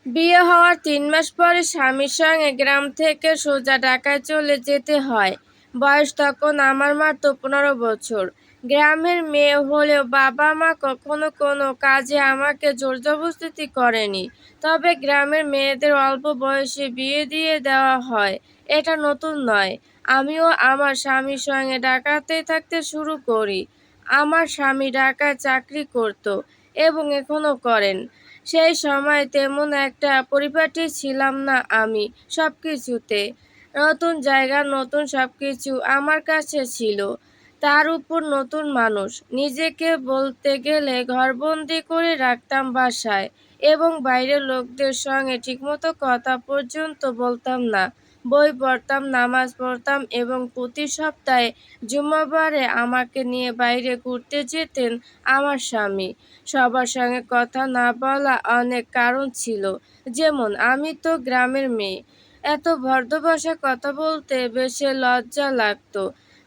বিয়ে হওয়ার ৩ মাস পরে স্বামীর সঙ্গে গ্রাম থেকে সোজা ঢাকায় চলে যেতে হয়। বয়স তখন আমার মাত্র ১৫ বছর। গ্রামের মেয়ে হলেও বাবা মা কখনো কোনো কাজে আমাকে জোরজবরদস্তি করেনি। তবে গ্রামের মেয়েদের অল্প বয়সে বিয়ে দিয়ে দেওয়া হয়, এটা নতুন নয়। আমিও আমার স্বামীর সঙ্গে ঢাকাতেই থাকতে শুরু করি। আমার স্বামী ঢাকায় চাকরি করত এবং এখনও করেন। সেই সময় তেমন একটা পরিপাটি ছিলাম না আমি সবকিছুতে। নতুন জায়গা, নতুন সবকিছু আমার কাছে ছিল। তার উপর নতুন মানুষ। নিজেকে বলতে গেলে ঘরবন্দি করে রাখতাম বাসায় এবং বাইরের লোকদের সঙ্গে ঠিকমতো কথা পর্যন্ত বলতাম না। বই পড়তাম, নামাজ পড়তাম এবং প্রতি সপ্তাহে জুম্মাবারে আমাকে নিয়ে বাইরে ঘুরতে যেতেন আমার স্বামী। সবার সঙ্গে কথা না বলা অনেক কারণ ছিল। যেমন আমি তো গ্রামের মেয়ে। এত ভদ্র ভাষায় কথা বলতে বেশ লজ্জা লাগতো।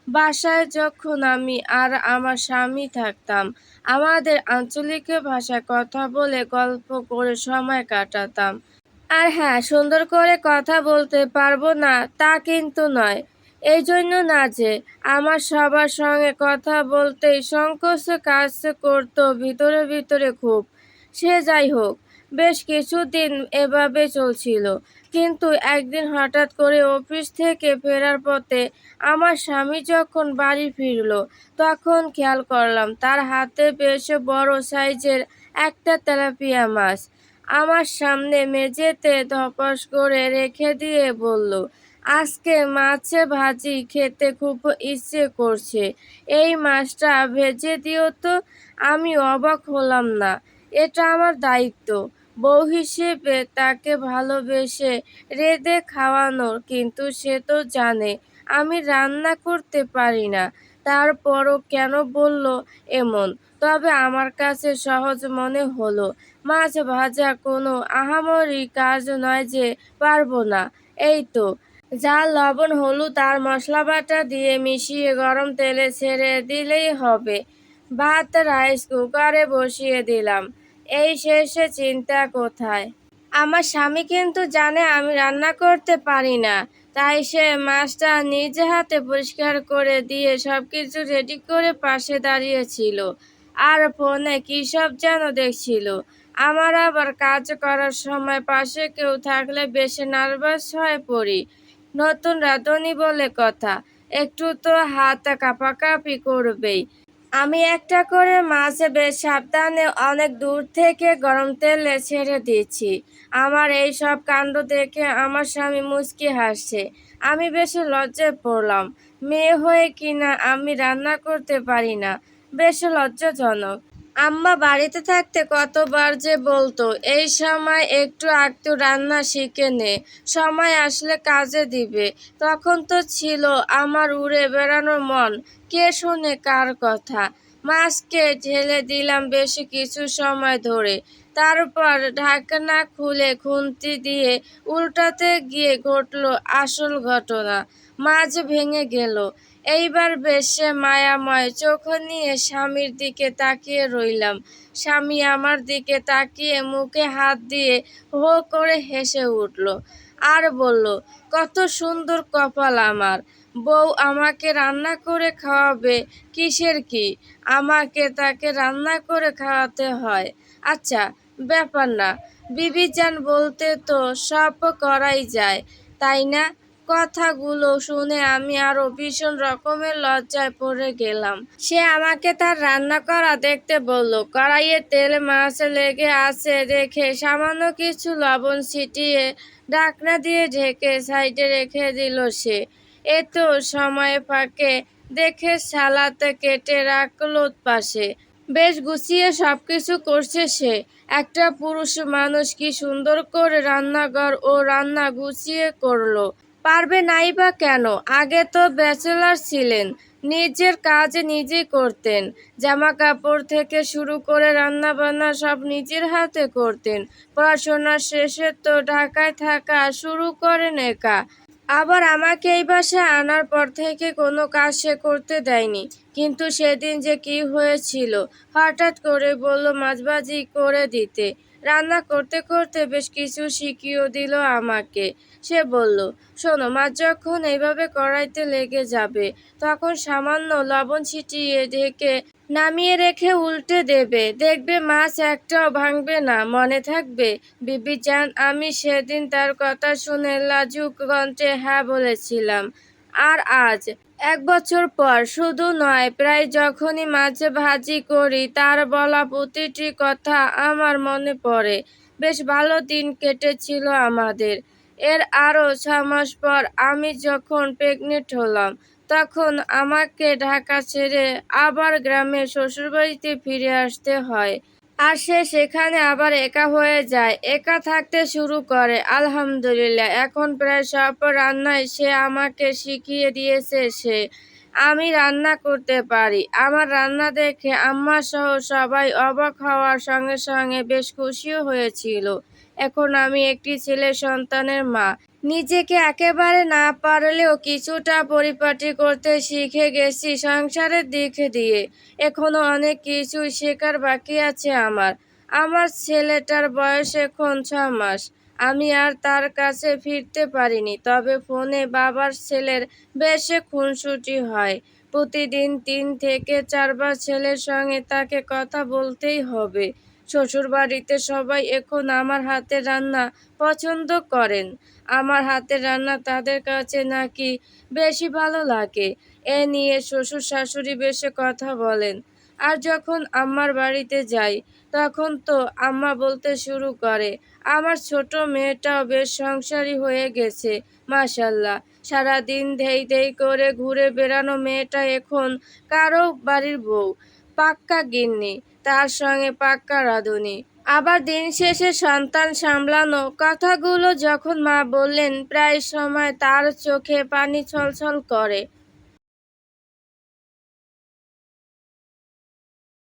বাসায় যখন আমি আর আমার স্বামী থাকতাম, আমাদের আঞ্চলিক ভাষায় কথা বলে গল্প করে সময় কাটাতাম। আর হ্যাঁ, সুন্দর করে কথা বলতে পারবো না তা কিন্তু নয়। এই জন্য না যে আমার সবার সঙ্গে কথা বলতেই সংকোচ কাজ করতো ভিতরে ভিতরে খুব। সে যাই হোক, বেশ কিছুদিন এভাবে চলছিল। কিন্তু একদিন হঠাৎ করে অফিস থেকে ফেরার পথে আমার স্বামী যখন বাড়ি ফিরলো, তখন খেয়াল করলাম তার হাতে বেশ বড় সাইজের একটা তেলাপিয়া মাছ আমার সামনে মেঝেতে ধপাস করে রেখে দিয়ে বলল, আজকে মাছ ভাজি খেতে খুব ইচ্ছে করছে, এই মাছটা ভেজে দিও তো। আমি অবাক হলাম না। এটা আমার দায়িত্ব বউ হিসেবে তাকে ভালোবেসে রেঁধে খাওয়ানোর, কিন্তু সে তো জানে আমি রান্না করতে পারি না। তারপরও কেন বলল এমন? তবে আমার কাছে সহজ মনে হলো। মাছ ভাজা কোনো আহামরি কাজ নয় যে পারবো না। এই তো ঝাল, লবণ, হলুদ আর মশলা বাটা দিয়ে মিশিয়ে গরম তেলে ছেড়ে দিলেই হবে। ভাত রাইস কুকারে বসিয়ে দিলাম। এই শেষে চিন্তা কোথায়? আমার স্বামী কিন্তু জানে আমি রান্না করতে পারি না। তাই সে মাছটা নিজে হাতে পরিষ্কার করে দিয়ে সবকিছু রেডি করে পাশে দাঁড়িয়েছিল আর ফোনে কী সব যেন দেখছিল। আমার আবার কাজ করার সময় পাশে কেউ থাকলে বেশ নার্ভাস হয়ে পড়ি। নতুন রাঁধুনি বলে কথা, একটু তো হাত কাঁপাকাঁপি করবেই। আমি একটা করে মাছ বেশ সাবধানে অনেক দূর থেকে গরম তেলে ছেড়ে দিচ্ছি। আমার এই সব কাণ্ড দেখে আমার স্বামী মুচকি হাসছে। আমি বেশ লজ্জায় পড়লাম। মেয়ে হয়ে কিনা আমি রান্না করতে পারি না, বেশ লজ্জাজনক। আম্মা বাড়িতে থাকতে কতবার যে বলতো, এই সময় একটু আধটু রান্না শিখে নে, সময় আসলে কাজে দিবে। তখন তো ছিল আমার উড়ে বেড়ানোর মন। কে শোনে কার কথা? মাছকে ঢেলে দিলাম বেশ কিছু সময় ধরে। তারপর ঢাকনা খুলে খুন্তি দিয়ে উল্টাতে গিয়ে ঘটল আসল ঘটনা। মাছ ভেঙে গেল। এইবার বেশ মায়াময় চোখ নিয়ে স্বামীর দিকে তাকিয়ে রইলাম। স্বামী আমার দিকে তাকিয়ে মুখে হাত দিয়ে হো করে হেসে উঠল আর বলল, কত সুন্দর কপাল আমার, বউ আমাকে রান্না করে খাওয়াবে। কিসের কি, আমাকে তাকে রান্না করে খাওয়াতে হয়? আচ্ছা, ব্যাপার না, বিবিজান বলতে তো সব করাই যায়, তাই না? কথাগুলো শুনে আমি আরো ভীষণ রকমের লজ্জায় পড়ে গেলাম। সে আমাকে তার রান্না করা দেখতে বলল। কড়াইয়ে তেল মাছ লেগে আছে দেখে সামান্য কিছু লবণ ছিটিয়ে ঢাকনা দিয়ে ঢেকে সাইডে রেখে দিল সে। এত সময় ফাঁকে দেখে সালাদ কেটে রাখলো পাশে। বেশ গুছিয়ে সবকিছু করছে সে। একটা পুরুষ মানুষ কি সুন্দর করে রান্নাঘর ও রান্না গুছিয়ে করলো। পারবে নাই বা কেন? আগে তো ব্যাচেলর ছিলেন, নিজের কাজ নিজেই করতেন। জামা কাপড় থেকে শুরু করে রান্না বান্না সব নিজের হাতে করতেন। পড়াশোনা শেষে তো ঢাকায় থাকা শুরু করেন একা। আবার আমাকে এই বাসায় আনার পর থেকে কোনো কাজ সে করতে দেয়নি। কিন্তু সেদিন যে কি হয়েছিল, হঠাৎ করে বলল মাছ ভাজি করে দিতে। রান্না করতে করতে বেশ কিছু শিখিয়েও দিল আমাকে। সে বলল, শোনো, মাছ যখন এইভাবে কড়াইতে লেগে যাবে তখন সামান্য লবণ ছিটিয়ে ঢেকে নামিয়ে রেখে উল্টে দেবে, দেখবে মাছ একটাও ভাঙবে না, মনে থাকবে? বিবি জান, আমি সেদিন তার কথা শুনে লাজুক কণ্ঠে হ্যাঁ বলেছিলাম। আর আজ 1 বছর পর শুধু নয়, প্রায় যখনই মাছ ভাজি করি তার বলা প্রতিটি কথা আমার মনে পড়ে। বেশ ভালো দিন কেটেছিল আমাদের। এর আরও 6 মাস পর আমি যখন প্রেগনেন্ট হলাম তখন আমাকে ঢাকা ছেড়ে আবার গ্রামে শ্বশুরবাড়িতে ফিরে আসতে হয়। আর সে সেখানে আবার একা হয়ে যায়, একা থাকতে শুরু করে। আলহামদুলিল্লাহ, এখন প্রায় সব রান্নাই সে আমাকে শিখিয়ে দিয়েছে। আমি রান্না করতে পারি। আমার রান্না দেখে আম্মা সহ সবাই অবাক হওয়ার সঙ্গে সঙ্গে বেশ খুশিও হয়েছিল। এখন আমি একটি ছেলে সন্তানের মা। নিজেকে একেবারে না পারলেও কিছুটা পরিপাটি করতে শিখে গেছি সংসারের দিক দিয়ে। এখনো অনেক কিছুই শেখার বাকি আছে আমার। আমার ছেলেটার বয়স এখন 6 মাস। আমি আর তার কাছে ফিরতে পারিনি, তবে ফোনে বাবার ছেলের বেশ খুনসুটি হয়। প্রতিদিন 3 থেকে 4 বার ছেলের সঙ্গে তাকে কথা বলতেই হবে। শ্বশুরবাড়িতে সবাই এখন আমার হাতের রান্না পছন্দ করেন। আমার হাতের রান্না তাদের কাছে নাকি বেশি ভালো লাগে। এ নিয়ে শ্বশুর শাশুড়ি বেশ কথা বলেন। আর যখন আম্মার বাড়িতে যাই তখন তো আম্মা বলতে শুরু করে, আমার ছোট মেয়েটাও বেশ সংসারী হয়ে গেছে, মাশাআল্লাহ। সারাদিন ধেই ধেই করে ঘুরে বেড়ানো মেয়েটা এখন কারো বাড়ির বউ, পাক্কা গিন্নি, তার সঙ্গে পাক্কা রাঁধুনি। আবার দিন শেষে সন্তান সামলানো। কথাগুলো যখন মা বললেন প্রায় সময় তার চোখে পানি ছলছল করে।